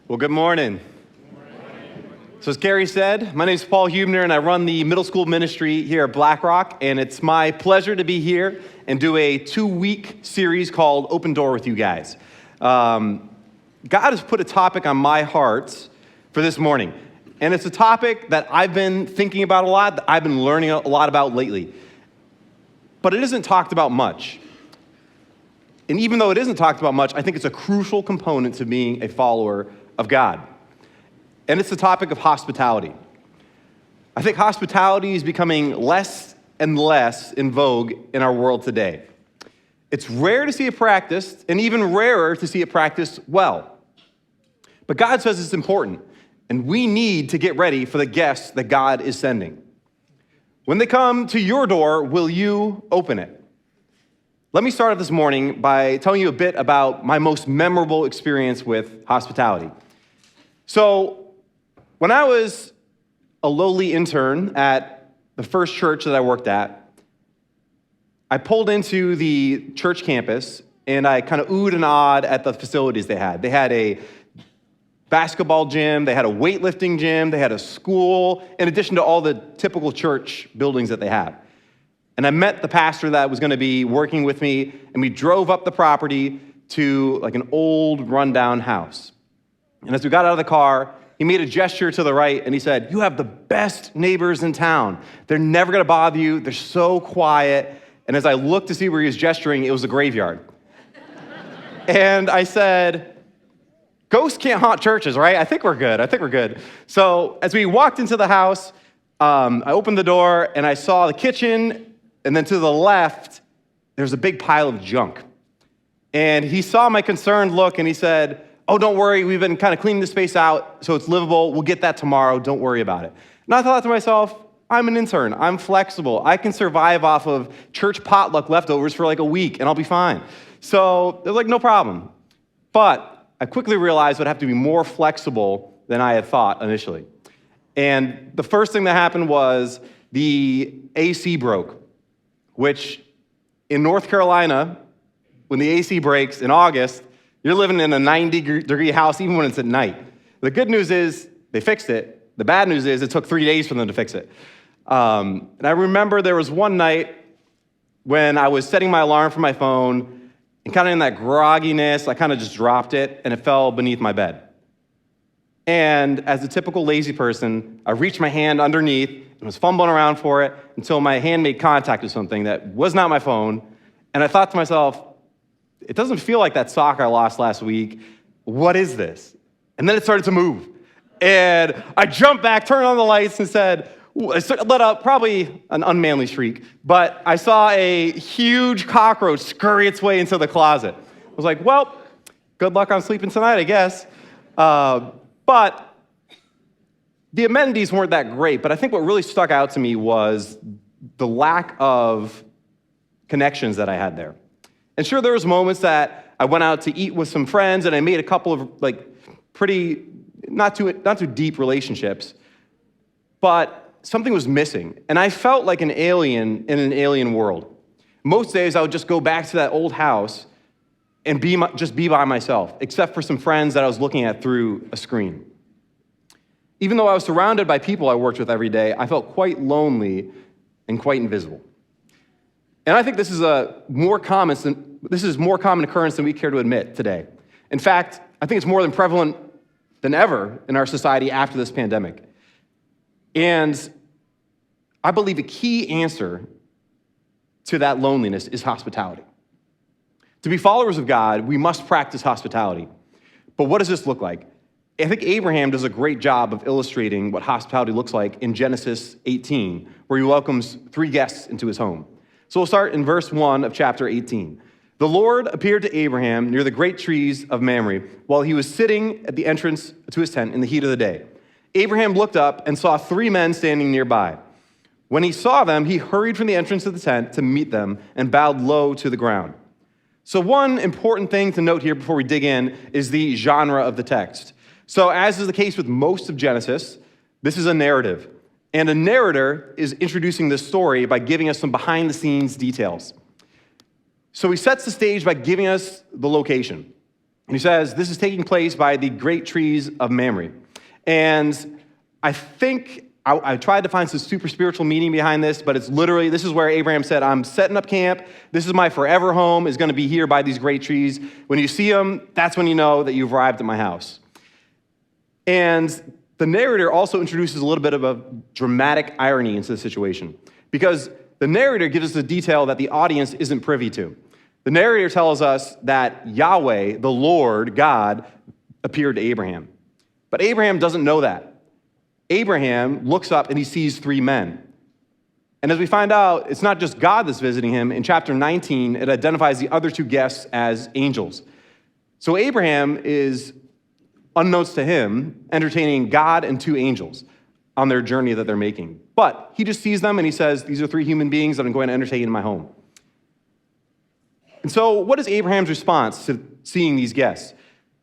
Well, good morning. So as Gary said, my name is Paul Huebner, and I run the middle school ministry here at Blackrock, and it's my pleasure to be here and do a 2-week series called Open Door with you guys. God has put a topic on my heart for this morning, and it's a topic that I've been thinking about a lot, that I've been learning a lot about lately, but it isn't talked about much. And even though it isn't talked about much, I think it's a crucial component to being a follower of God. And it's the topic of hospitality. I think hospitality is becoming less and less in vogue in our world today. It's rare to see it practiced, and even rarer to see it practiced well. But God says it's important, and we need to get ready for the guests that God is sending. When they come to your door, will you open it? Let me start this morning by telling you a bit about my most memorable experience with hospitality. So, when I was a lowly intern at the first church that I worked at, I pulled into the church campus and I kind of oohed and awed at the facilities they had. They had a basketball gym, they had a weightlifting gym, they had a school, in addition to all the typical church buildings that they have. And I met the pastor that was going to be working with me, and we drove up the property to like an old rundown house. And as we got out of the car, he made a gesture to the right, and he said, "You have the best neighbors in town. They're never going to bother you. They're so quiet." And as I looked to see where he was gesturing, it was a graveyard. And I said, "Ghosts can't haunt churches, right? I think we're good. So as we walked into the house, I opened the door, and I saw the kitchen, and then to the left, there's a big pile of junk. And he saw my concerned look, and he said, "Oh, don't worry, we've been kind of cleaning the space out so it's livable. We'll get that tomorrow. Don't worry about it." And I thought to myself, I'm an intern. I'm flexible. I can survive off of church potluck leftovers for like a week, and I'll be fine. So they're like, no problem. But I quickly realized I'd have to be more flexible than I had thought initially. And the first thing that happened was the AC broke, which in North Carolina, when the AC breaks in August, you're living in a 90-degree house even when it's at night. The good news is they fixed it. The bad news is it took 3 days for them to fix it. And I remember there was one night when I was setting my alarm for my phone, and kind of in that grogginess, I kind of just dropped it, and it fell beneath my bed. And as a typical lazy person, I reached my hand underneath and was fumbling around for it until my hand made contact with something that was not my phone. And I thought to myself, it doesn't feel like that sock I lost last week. What is this? And then it started to move. And I jumped back, turned on the lights, and said, I let out probably an unmanly shriek, but I saw a huge cockroach scurry its way into the closet. I was like, well, good luck on sleeping tonight, I guess. But the amenities weren't that great, but I think what really stuck out to me was the lack of connections that I had there. And sure, there was moments that I went out to eat with some friends, and I made a couple of pretty not too deep relationships, but something was missing, and I felt like an alien in an alien world. Most days, I would just go back to that old house and just be by myself, except for some friends that I was looking at through a screen. Even though I was surrounded by people I worked with every day, I felt quite lonely and quite invisible. And I think this is more common occurrence than we care to admit today. In fact, I think it's more prevalent than ever in our society after this pandemic. And I believe a key answer to that loneliness is hospitality. To be followers of God, we must practice hospitality. But what does this look like? I think Abraham does a great job of illustrating what hospitality looks like in Genesis 18, where he welcomes 3 guests into his home. So we'll start in verse 1 of chapter 18. The Lord appeared to Abraham near the great trees of Mamre while he was sitting at the entrance to his tent in the heat of the day. Abraham looked up and saw 3 men standing nearby. When he saw them, he hurried from the entrance of the tent to meet them and bowed low to the ground. So one important thing to note here before we dig in is the genre of the text. So as is the case with most of Genesis, this is a narrative. And a narrator is introducing this story by giving us some behind-the-scenes details. So he sets the stage by giving us the location. And he says, this is taking place by the great trees of Mamre. And I think I tried to find some super spiritual meaning behind this, but it's literally, this is where Abraham said, I'm setting up camp. This is my forever home, is going to be here by these great trees. When you see them, that's when you know that you've arrived at my house. And the narrator also introduces a little bit of a dramatic irony into the situation, because the narrator gives us the detail that the audience isn't privy to. The narrator tells us that Yahweh, the Lord, God, appeared to Abraham. But Abraham doesn't know that. Abraham looks up and he sees three men. And as we find out, it's not just God that's visiting him. In chapter 19, it identifies the other two guests as angels. So Abraham is, unbeknownst to him, entertaining God and two angels on their journey that they're making. But he just sees them and he says, these are three human beings that I'm going to entertain in my home. And so what is Abraham's response to seeing these guests?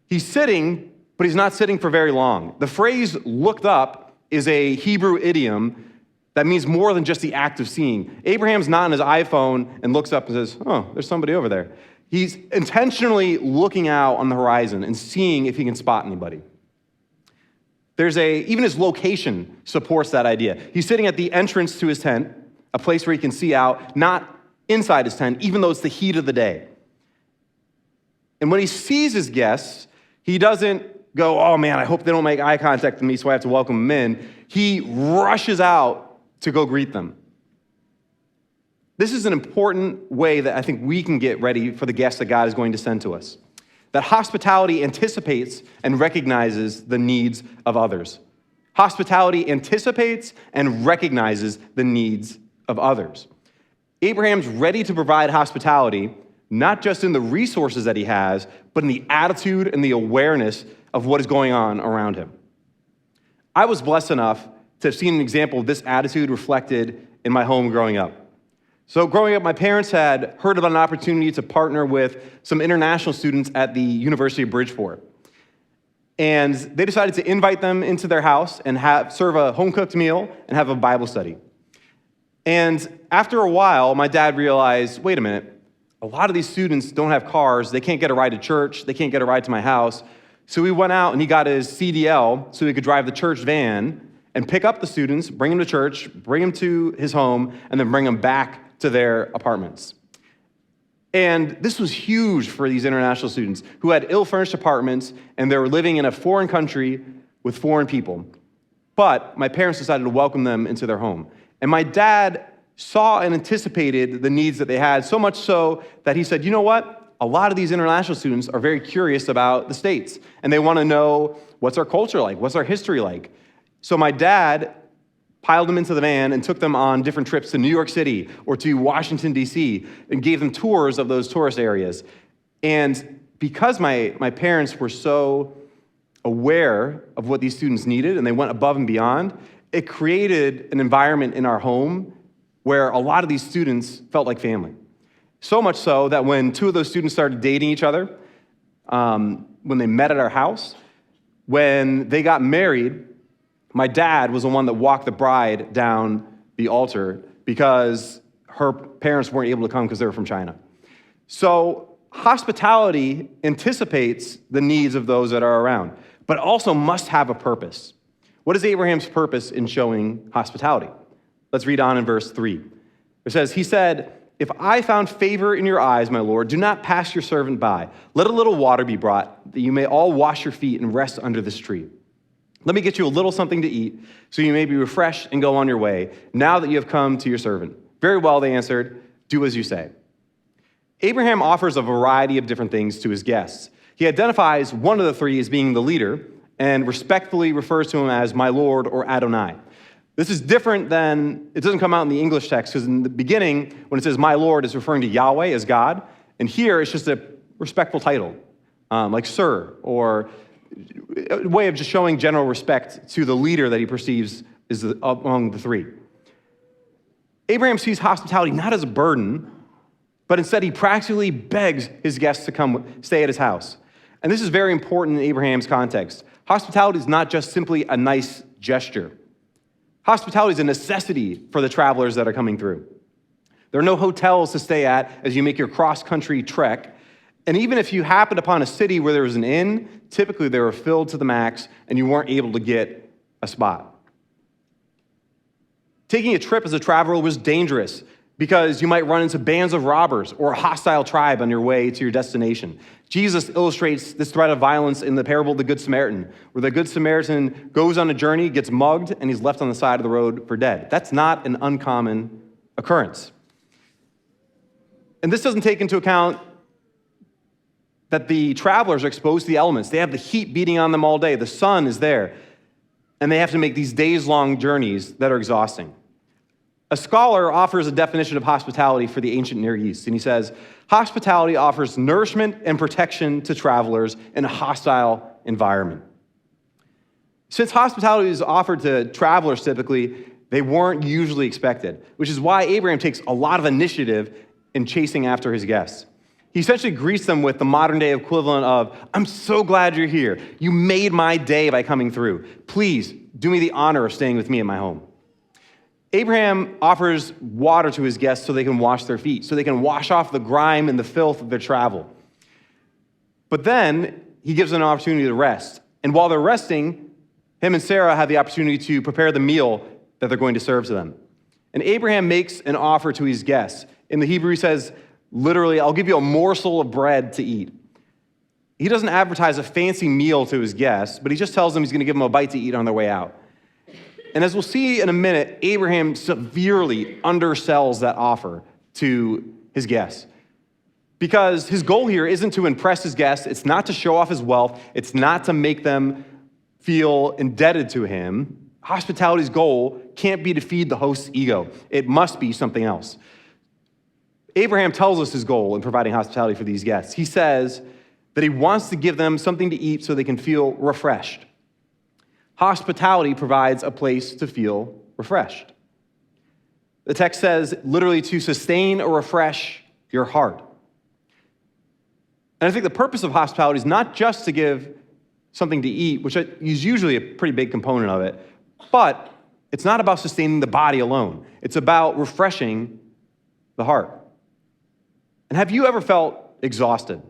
He's sitting, but he's not sitting for very long. The phrase looked up is a Hebrew idiom that means more than just the act of seeing. Abraham's not on his iPhone and looks up and says, oh, there's somebody over there. He's intentionally looking out on the horizon and seeing if he can spot anybody. Even his location supports that idea. He's sitting at the entrance to his tent, a place where he can see out, not inside his tent, even though it's the heat of the day. And when he sees his guests, he doesn't go, oh man, I hope they don't make eye contact with me, so I have to welcome them in. He rushes out to go greet them. This is an important way that I think we can get ready for the guests that God is going to send to us. That hospitality anticipates and recognizes the needs of others. Hospitality anticipates and recognizes the needs of others. Abraham's ready to provide hospitality, not just in the resources that he has, but in the attitude and the awareness of what is going on around him. I was blessed enough to have seen an example of this attitude reflected in my home growing up. So growing up, my parents had heard about an opportunity to partner with some international students at the University of Bridgeport. And they decided to invite them into their house and serve a home-cooked meal and have a Bible study. And after a while, my dad realized, wait a minute, a lot of these students don't have cars, they can't get a ride to church, they can't get a ride to my house. So he went out and he got his CDL so he could drive the church van and pick up the students, bring them to church, bring them to his home, and then bring them back to their apartments. And this was huge for these international students who had ill-furnished apartments and they were living in a foreign country with foreign people. But my parents decided to welcome them into their home. And my dad saw and anticipated the needs that they had, so much so that he said, you know what? A lot of these international students are very curious about the States, and they want to know what's our culture like, what's our history like. So my dad piled them into the van and took them on different trips to New York City or to Washington, D.C., and gave them tours of those tourist areas. And because my parents were so aware of what these students needed, and they went above and beyond, it created an environment in our home where a lot of these students felt like family. So much so that when two of those students started dating each other, when they met at our house, when they got married, my dad was the one that walked the bride down the altar because her parents weren't able to come because they were from China. So hospitality anticipates the needs of those that are around, but also must have a purpose. What is Abraham's purpose in showing hospitality? Let's read on in verse 3. It says, he said, if I found favor in your eyes, my Lord, do not pass your servant by. Let a little water be brought, that you may all wash your feet and rest under this tree. Let me get you a little something to eat, so you may be refreshed and go on your way, now that you have come to your servant. Very well, they answered, do as you say. Abraham offers a variety of different things to his guests. He identifies one of the three as being the leader, and respectfully refers to him as my Lord or Adonai. This is different than, it doesn't come out in the English text, because in the beginning, when it says my Lord, it's referring to Yahweh as God, and here it's just a respectful title, like sir, or a way of just showing general respect to the leader that he perceives is among the three. Abraham sees hospitality not as a burden, but instead he practically begs his guests to come stay at his house. And this is very important in Abraham's context. Hospitality is not just simply a nice gesture. Hospitality is a necessity for the travelers that are coming through. There are no hotels to stay at as you make your cross-country trek, And even if you happened upon a city where there was an inn, typically they were filled to the max and you weren't able to get a spot. Taking a trip as a traveler was dangerous because you might run into bands of robbers or a hostile tribe on your way to your destination. Jesus illustrates this threat of violence in the parable of the Good Samaritan, where the Good Samaritan goes on a journey, gets mugged, and he's left on the side of the road for dead. That's not an uncommon occurrence. And this doesn't take into account that the travelers are exposed to the elements. They have the heat beating on them all day. The sun is there. And they have to make these days-long journeys that are exhausting. A scholar offers a definition of hospitality for the ancient Near East, and he says, hospitality offers nourishment and protection to travelers in a hostile environment. Since hospitality is offered to travelers typically, they weren't usually expected, which is why Abraham takes a lot of initiative in chasing after his guests. He essentially greets them with the modern-day equivalent of, I'm so glad you're here. You made my day by coming through. Please do me the honor of staying with me at my home. Abraham offers water to his guests so they can wash their feet, so they can wash off the grime and the filth of their travel. But then he gives them an opportunity to rest. And while they're resting, him and Sarah have the opportunity to prepare the meal that they're going to serve to them. And Abraham makes an offer to his guests. In the Hebrew, he says, literally, I'll give you a morsel of bread to eat. He doesn't advertise a fancy meal to his guests, but he just tells them he's going to give them a bite to eat on their way out. And as we'll see in a minute, Abraham severely undersells that offer to his guests. Because his goal here isn't to impress his guests, it's not to show off his wealth, it's not to make them feel indebted to him. Hospitality's goal can't be to feed the host's ego. It must be something else. Abraham tells us his goal in providing hospitality for these guests. He says that he wants to give them something to eat so they can feel refreshed. Hospitality provides a place to feel refreshed. The text says literally to sustain or refresh your heart. And I think the purpose of hospitality is not just to give something to eat, which is usually a pretty big component of it, but it's not about sustaining the body alone. It's about refreshing the heart. And have you ever felt exhausted?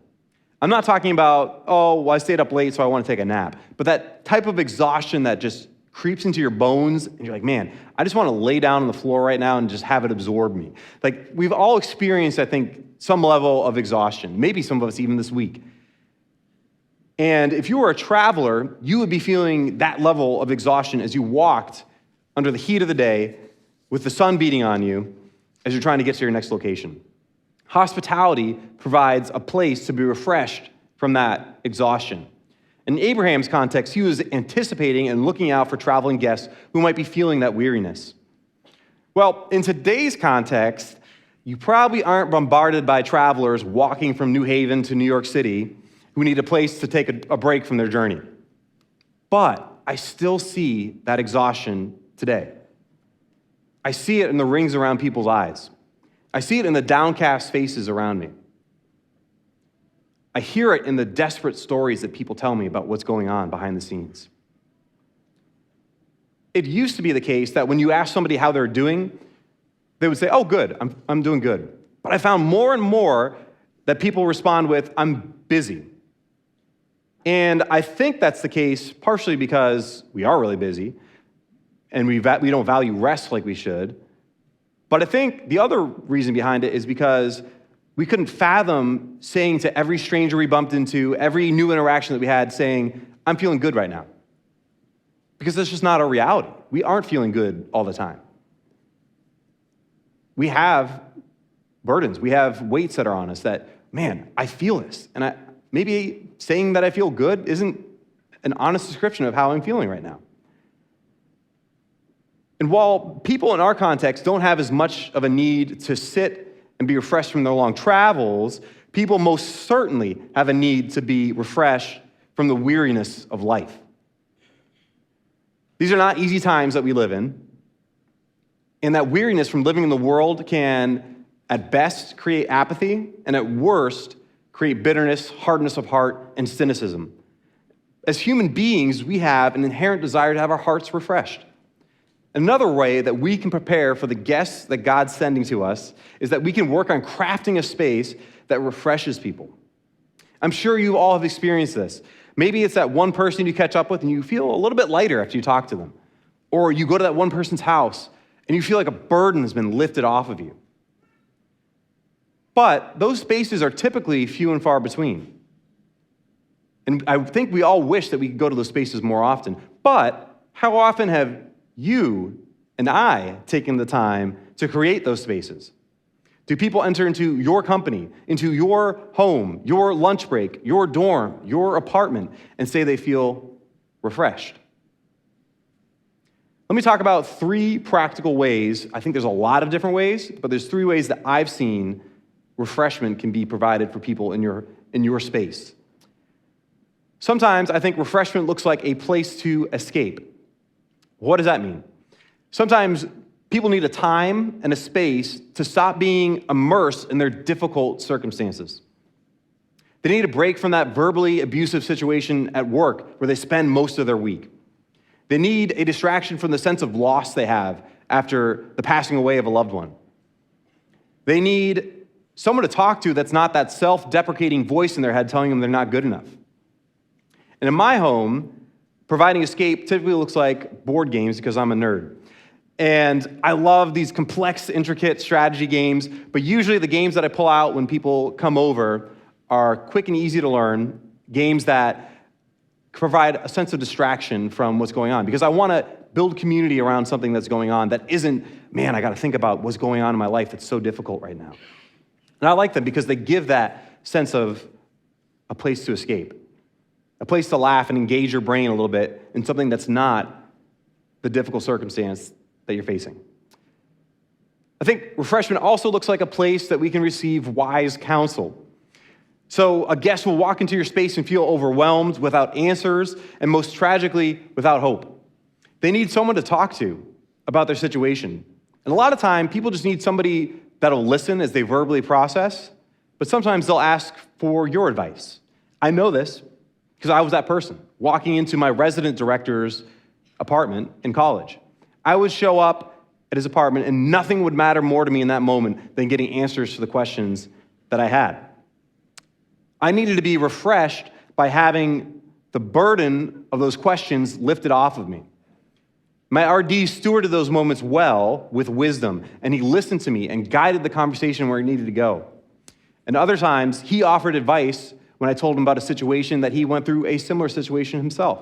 I'm not talking about, oh, well, I stayed up late, so I want to take a nap. But that type of exhaustion that just creeps into your bones, and you're like, man, I just want to lay down on the floor right now and just have it absorb me. Like, we've all experienced, I think, some level of exhaustion. Maybe some of us even this week. And if you were a traveler, you would be feeling that level of exhaustion as you walked under the heat of the day with the sun beating on you as you're trying to get to your next location. Hospitality provides a place to be refreshed from that exhaustion. In Abraham's context, he was anticipating and looking out for traveling guests who might be feeling that weariness. Well, in today's context, you probably aren't bombarded by travelers walking from New Haven to New York City who need a place to take a break from their journey. But I still see that exhaustion today. I see it in the rings around people's eyes. I see it in the downcast faces around me. I hear it in the desperate stories that people tell me about what's going on behind the scenes. It used to be the case that when you ask somebody how they're doing, they would say, oh, good, I'm doing good. But I found more and more that people respond with, I'm busy. And I think that's the case partially because we are really busy and we don't value rest like we should. But I think the other reason behind it is because we couldn't fathom saying to every stranger we bumped into, every new interaction that we had, saying, I'm feeling good right now. Because that's just not our reality. We aren't feeling good all the time. We have burdens. We have weights that are on us that, man, I feel this. And maybe saying that I feel good isn't an honest description of how I'm feeling right now. And while people in our context don't have as much of a need to sit and be refreshed from their long travels, people most certainly have a need to be refreshed from the weariness of life. These are not easy times that we live in, and that weariness from living in the world can, at best, create apathy, and at worst, create bitterness, hardness of heart, and cynicism. As human beings, we have an inherent desire to have our hearts refreshed. Another way that we can prepare for the guests that God's sending to us is that we can work on crafting a space that refreshes people. I'm sure you all have experienced this. Maybe it's that one person you catch up with and you feel a little bit lighter after you talk to them. Or you go to that one person's house and you feel like a burden has been lifted off of you. But those spaces are typically few and far between. And I think we all wish that we could go to those spaces more often. But how often have you and I taken the time to create those spaces? Do people enter into your company, into your home, your lunch break, your dorm, your apartment, and say they feel refreshed? Let me talk about 3 practical ways. I think there's a lot of different ways, but there's 3 ways that I've seen refreshment can be provided for people in your space. Sometimes I think refreshment looks like a place to escape. What does that mean? Sometimes people need a time and a space to stop being immersed in their difficult circumstances. They need a break from that verbally abusive situation at work where they spend most of their week. They need a distraction from the sense of loss they have after the passing away of a loved one. They need someone to talk to that's not that self-deprecating voice in their head telling them they're not good enough. And in my home, providing escape typically looks like board games because I'm a nerd. And I love these complex, intricate strategy games, but usually the games that I pull out when people come over are quick and easy to learn, games that provide a sense of distraction from what's going on, because I want to build community around something that's going on that isn't, man, I got to think about what's going on in my life that's so difficult right now. And I like them because they give that sense of a place to escape, a place to laugh and engage your brain a little bit in something that's not the difficult circumstance that you're facing. I think refreshment also looks like a place that we can receive wise counsel. So a guest will walk into your space and feel overwhelmed without answers, and most tragically, without hope. They need someone to talk to about their situation. And a lot of time, people just need somebody that'll listen as they verbally process, but sometimes they'll ask for your advice. I know this because I was that person walking into my resident director's apartment in college. I would show up at his apartment and nothing would matter more to me in that moment than getting answers to the questions that I had. I needed to be refreshed by having the burden of those questions lifted off of me. My RD stewarded those moments well with wisdom, and he listened to me and guided the conversation where it needed to go. And other times, he offered advice when I told him about a situation that he went through a similar situation himself.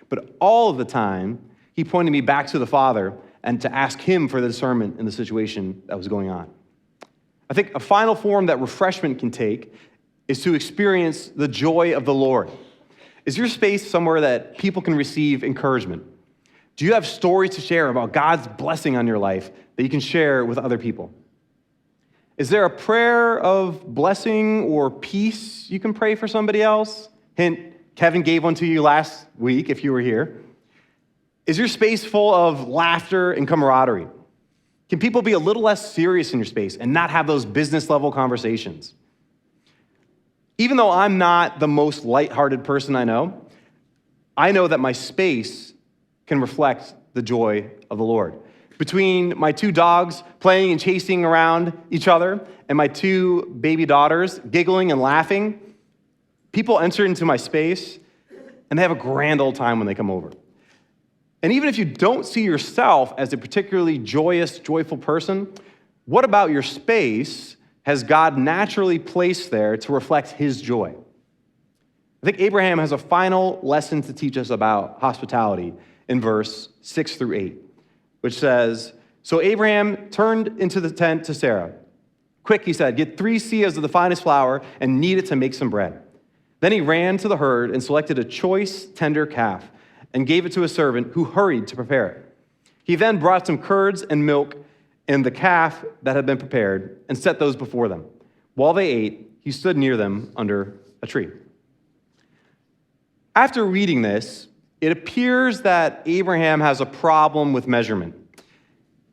But all of the time, he pointed me back to the Father and to ask him for the discernment in the situation that was going on. I think a final form that refreshment can take is to experience the joy of the Lord. Is your space somewhere that people can receive encouragement? Do you have stories to share about God's blessing on your life that you can share with other people? Is there a prayer of blessing or peace you can pray for somebody else? Hint, Kevin gave one to you last week if you were here. Is your space full of laughter and camaraderie? Can people be a little less serious in your space and not have those business level conversations? Even though I'm not the most lighthearted person I know that my space can reflect the joy of the Lord. Between my 2 dogs playing and chasing around each other and my 2 baby daughters giggling and laughing, people enter into my space and they have a grand old time when they come over. And even if you don't see yourself as a particularly joyous, joyful person, what about your space has God naturally placed there to reflect his joy? I think Abraham has a final lesson to teach us about hospitality in verse 6 through 8, which says, "So Abraham turned into the tent to Sarah. 'Quick,' he said, 'get 3 seahs of the finest flour and knead it to make some bread.' Then he ran to the herd and selected a choice, tender calf and gave it to a servant who hurried to prepare it. He then brought some curds and milk and the calf that had been prepared and set those before them. While they ate, he stood near them under a tree." After reading this, it appears that Abraham has a problem with measurement.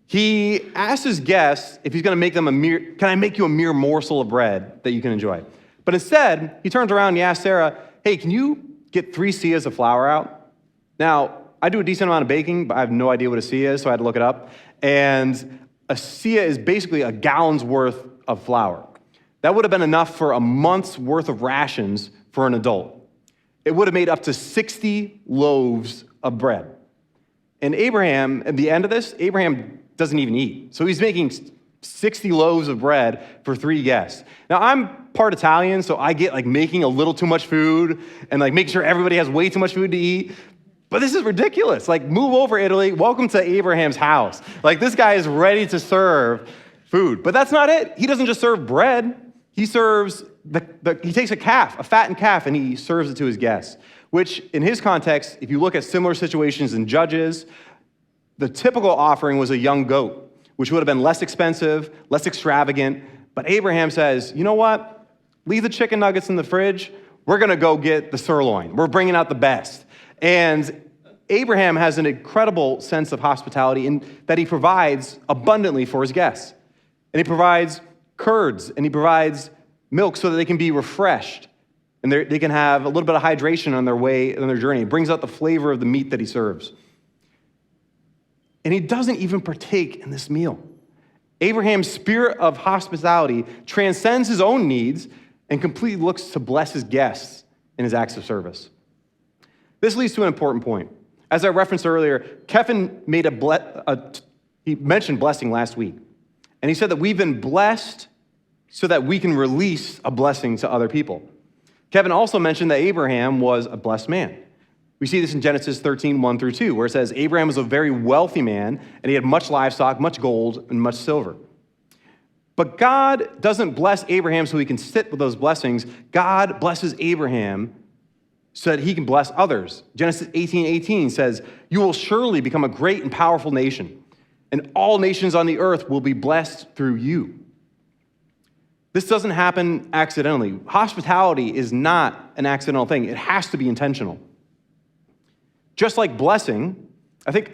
He asks his guests if he's going to make them can I make you a mere morsel of bread that you can enjoy? But instead, he turns around and he asks Sarah, "Hey, can you get 3 seahs of flour out?" Now, I do a decent amount of baking, but I have no idea what a seah is, so I had to look it up. And a seah is basically a gallon's worth of flour. That would have been enough for a month's worth of rations for an adult. It would have made up to 60 loaves of bread. And Abraham, at the end of this, Abraham doesn't even eat. So he's making 60 loaves of bread for 3 guests. Now, I'm part Italian, so I get like making a little too much food and like making sure everybody has way too much food to eat. But this is ridiculous. Like, move over, Italy. Welcome to Abraham's house. Like, this guy is ready to serve food. But that's not it. He doesn't just serve bread. He serves, he takes a calf, a fattened calf, and he serves it to his guests. Which, in his context, if you look at similar situations in Judges, the typical offering was a young goat, which would have been less expensive, less extravagant. But Abraham says, you know what? Leave the chicken nuggets in the fridge. We're going to go get the sirloin. We're bringing out the best. And Abraham has an incredible sense of hospitality in that he provides abundantly for his guests. And he provides curds, and he provides milk so that they can be refreshed, and they can have a little bit of hydration on their way, on their journey. He brings out the flavor of the meat that he serves. And he doesn't even partake in this meal. Abraham's spirit of hospitality transcends his own needs and completely looks to bless his guests in his acts of service. This leads to an important point. As I referenced earlier, Kevin made he mentioned blessing last week. And he said that we've been blessed so that we can release a blessing to other people. Kevin also mentioned that Abraham was a blessed man. We see this in Genesis 13, 1 through 2, where it says, Abraham was a very wealthy man, and he had much livestock, much gold, and much silver. But God doesn't bless Abraham so he can sit with those blessings. God blesses Abraham so that he can bless others. Genesis 18:18 says, you will surely become a great and powerful nation, and all nations on the earth will be blessed through you. This doesn't happen accidentally. Hospitality is not an accidental thing. It has to be intentional. Just like blessing, I think,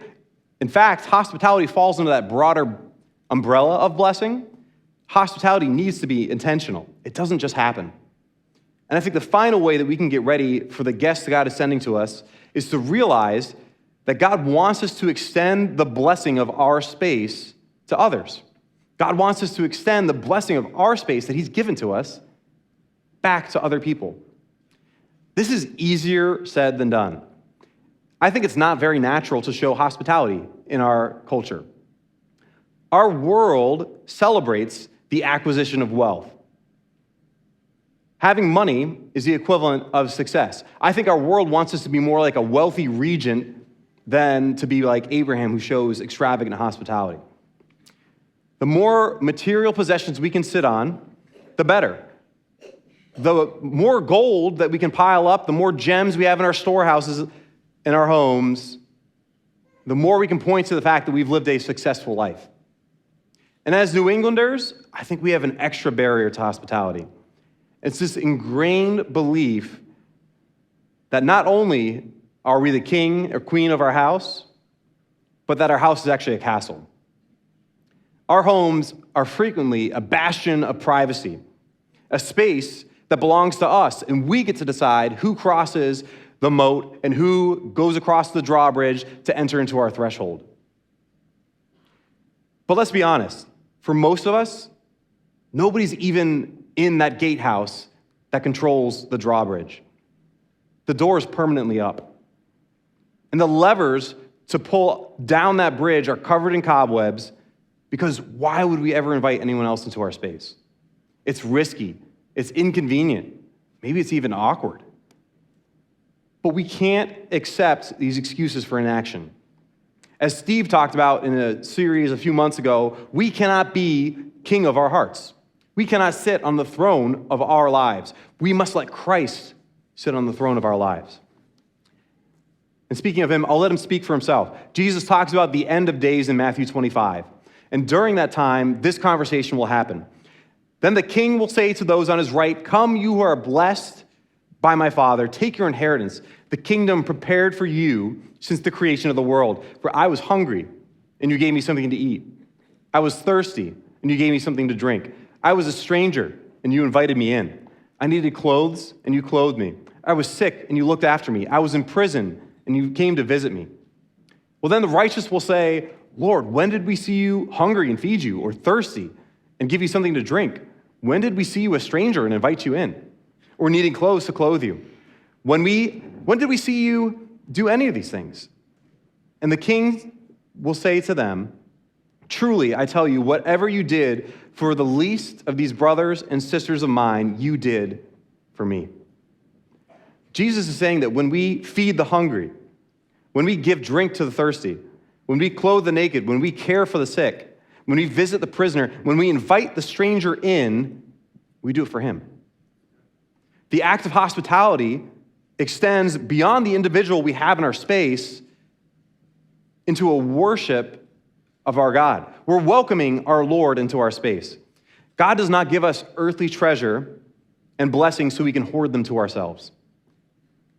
in fact, hospitality falls into that broader umbrella of blessing. Hospitality needs to be intentional. It doesn't just happen. And I think the final way that we can get ready for the guests God is sending to us is to realize that God wants us to extend the blessing of our space to others. God wants us to extend the blessing of our space that he's given to us back to other people. This is easier said than done. I think it's not very natural to show hospitality in our culture. Our world celebrates the acquisition of wealth. Having money is the equivalent of success. I think our world wants us to be more like a wealthy regent than to be like Abraham, who shows extravagant hospitality. The more material possessions we can sit on, the better. The more gold that we can pile up, the more gems we have in our storehouses, in our homes, the more we can point to the fact that we've lived a successful life. And as New Englanders, I think we have an extra barrier to hospitality. It's this ingrained belief that not only are we the king or queen of our house, but that our house is actually a castle. Our homes are frequently a bastion of privacy, a space that belongs to us, and we get to decide who crosses the moat and who goes across the drawbridge to enter into our threshold. But let's be honest, for most of us, nobody's even in that gatehouse that controls the drawbridge. The door is permanently up. And the levers to pull down that bridge are covered in cobwebs, because why would we ever invite anyone else into our space? It's risky. It's inconvenient. Maybe it's even awkward. But we can't accept these excuses for inaction. As Steve talked about in a series a few months ago, we cannot be king of our hearts. We cannot sit on the throne of our lives. We must let Christ sit on the throne of our lives. And speaking of him, I'll let him speak for himself. Jesus talks about the end of days in Matthew 25. And during that time, this conversation will happen. Then the king will say to those on his right, come, you who are blessed by my Father, take your inheritance, the kingdom prepared for you since the creation of the world. For I was hungry, and you gave me something to eat. I was thirsty, and you gave me something to drink. I was a stranger, and you invited me in. I needed clothes, and you clothed me. I was sick, and you looked after me. I was in prison, and you came to visit me. Well, then the righteous will say, Lord, when did we see you hungry and feed you, or thirsty and give you something to drink? When did we see you a stranger and invite you in? or needing clothes to clothe you? When did we see you do any of these things? And the king will say to them, truly, I tell you, whatever you did for the least of these brothers and sisters of mine, you did for me. Jesus is saying that when we feed the hungry, when we give drink to the thirsty, when we clothe the naked, when we care for the sick, when we visit the prisoner, when we invite the stranger in, we do it for him. The act of hospitality extends beyond the individual we have in our space into a worship of our God. We're welcoming our Lord into our space. God does not give us earthly treasure and blessings so we can hoard them to ourselves.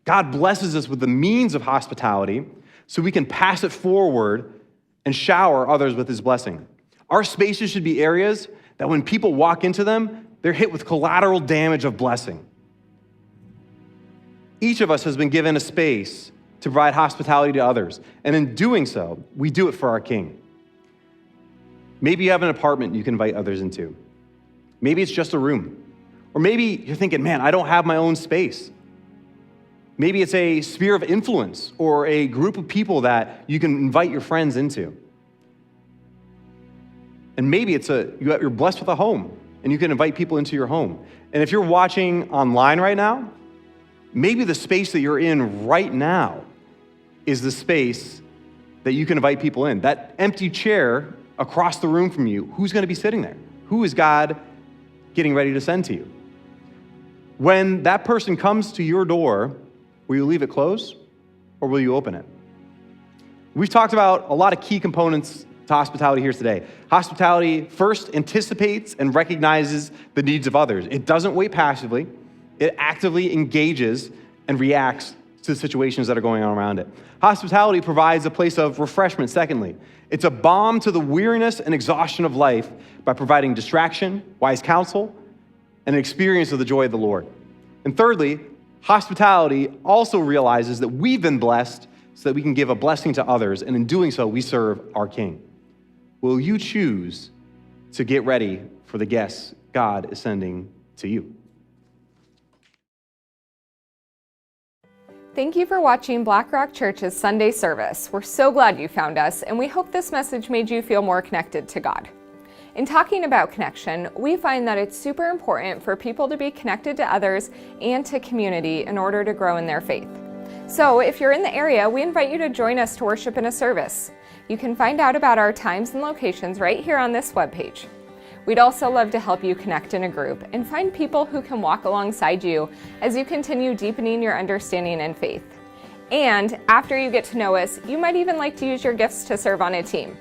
God blesses us with the means of hospitality so we can pass it forward and shower others with his blessing. Our spaces should be areas that when people walk into them, they're hit with collateral damage of blessing. Each of us has been given a space to provide hospitality to others, and in doing so, we do it for our King. Maybe you have an apartment you can invite others into. Maybe it's just a room. Or maybe you're thinking, man, I don't have my own space. Maybe it's a sphere of influence or a group of people that you can invite your friends into. And maybe you're blessed with a home and you can invite people into your home. And if you're watching online right now, maybe the space that you're in right now is the space that you can invite people in. That empty chair across the room from you, who's going to be sitting there? Who is God getting ready to send to you? When that person comes to your door, will you leave it closed or will you open it? We've talked about a lot of key components to hospitality here today. Hospitality first anticipates and recognizes the needs of others. It doesn't wait passively. It actively engages and reacts to the situations that are going on around it. Hospitality provides a place of refreshment, secondly. It's a balm to the weariness and exhaustion of life by providing distraction, wise counsel, and an experience of the joy of the Lord. And thirdly, hospitality also realizes that we've been blessed so that we can give a blessing to others, and in doing so, we serve our King. Will you choose to get ready for the guests God is sending to you? Thank you for watching Blackrock Church's Sunday service. We're so glad you found us, and we hope this message made you feel more connected to God. In talking about connection, we find that it's super important for people to be connected to others and to community in order to grow in their faith. So if you're in the area, we invite you to join us to worship in a service. You can find out about our times and locations right here on this webpage. We'd also love to help you connect in a group and find people who can walk alongside you as you continue deepening your understanding and faith. And after you get to know us, you might even like to use your gifts to serve on a team.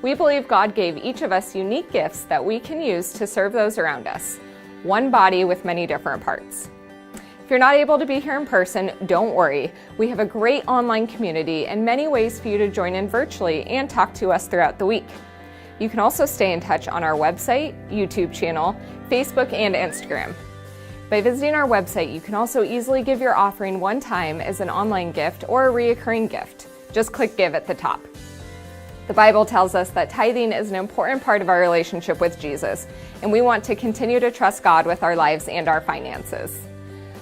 We believe God gave each of us unique gifts that we can use to serve those around us. One body with many different parts. If you're not able to be here in person, don't worry. We have a great online community and many ways for you to join in virtually and talk to us throughout the week. You can also stay in touch on our website, YouTube channel, Facebook, and Instagram. By visiting our website, you can also easily give your offering one time as an online gift or a reoccurring gift. Just click Give at the top. The Bible tells us that tithing is an important part of our relationship with Jesus, and we want to continue to trust God with our lives and our finances.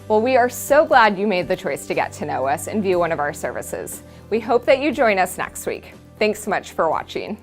Well, we are so glad you made the choice to get to know us and view one of our services. We hope that you join us next week. Thanks so much for watching.